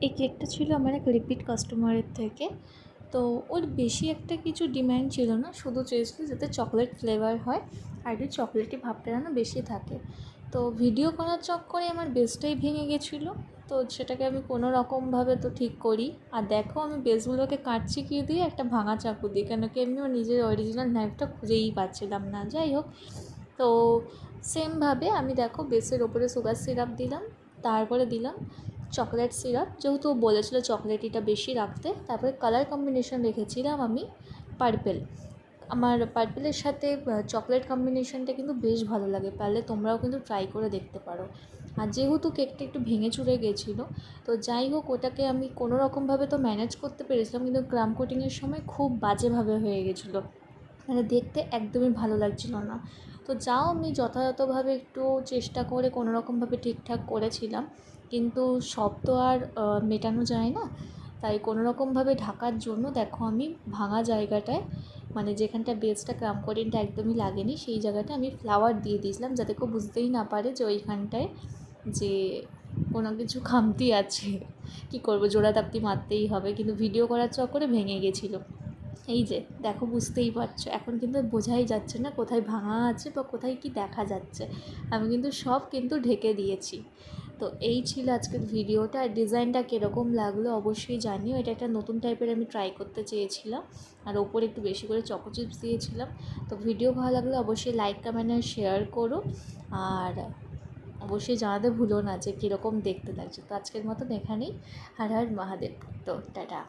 এই কেকটা ছিল আমার এক রিপিট কাস্টমারের থেকে। তো ওর বেশি একটা কিছু ডিম্যান্ড ছিল না, শুধু চেয়েছিল যাতে চকলেট ফ্লেভার হয় আর একটু চকলেটি ভাবটা যেন বেশি থাকে। তো ভিডিও করার চক্করে আমার বেসটাই ভেঙে গেছিলো। তো সেটাকে আমি কোনো রকমভাবে তো ঠিক করি। আর দেখো আমি বেসগুলোকে কাটছি কী দিয়ে, একটা ভাঙা চাকু দিয়ে, কেন কি আমি আমার নিজের অরিজিনাল নাইফটা খুঁজেই পাচ্ছিলাম না। যাই হোক, তো সেমভাবে আমি দেখো বেসের ওপরে সুগার সিরাপ দিলাম, তারপরে দিলাম চকলেট সিরাপ, যেহেতু বলেছিল চকলেটিটা বেশি রাখতে। তারপরে কালার কম্বিনেশন রেখেছিলাম আমি পার্পেল। আমার পার্পেলের সাথে চকলেট কম্বিনেশনটা কিন্তু বেশ ভালো লাগে, পারলে তোমরাও কিন্তু ট্রাই করে দেখতে পারো। আর যেহেতু কেকটা একটু ভেঙে চুরে গেছিলো, তো যাই হোক ওটাকে আমি কোনো রকমভাবে তো ম্যানেজ করতে পেরেছিলাম, কিন্তু ক্রাম কোটিংয়ের সময় খুব বাজেভাবে হয়ে গেছিলো, মানে দেখতে একদমই ভালো লাগছিল না। তো যাও আমি যথাযথভাবে একটু চেষ্টা করে কোনো রকমভাবে ঠিকঠাক করেছিলাম, কিন্তু সব তো আর মেটানো যায় না। তাই কোনো রকমভাবে ঢাকার জন্য দেখো আমি ভাঙা জায়গাটায়, মানে যেখানটা বেসটা ক্রাম কোটিংটা একদমই লাগেনি, সেই জায়গাটা আমি ফ্লাওয়ার দিয়ে দিয়েছিলাম, যাতে কেউ বুঝতেই না পারে যে ওইখানটায় যে কোনো কিছু খামতি আছে। কী করবো, জোড়াতাপ্তি মারতেই হবে, কিন্তু ভিডিও করার চক্করে ভেঙে গেছিলো। এই যে দেখো, বুঝতেই পারছো, এখন কিন্তু বোঝাই যাচ্ছে না কোথায় ভাঙা আছে বা কোথায় কি দেখা যাচ্ছে। আমি কিন্তু সব কিন্তু ঢেকে দিয়েছি। তো এই ছিল আজকের ভিডিওটা। আর ডিজাইনটা কীরকম লাগলো অবশ্যই জানিও। এটা একটা নতুন টাইপের আমি ট্রাই করতে চেয়েছিলাম, আর ওপরে একটু বেশি করে চকো চিপস দিয়েছিলাম। তো ভিডিও ভালো লাগলে অবশ্যই লাইক, কমেন্ট আর শেয়ার করো, আর অবশ্যই জানাতে ভুলো না যে কীরকম দেখতে লাগছে। তো আজকের মতন এখানেই। হর হর মহাদেব। তো টাটা।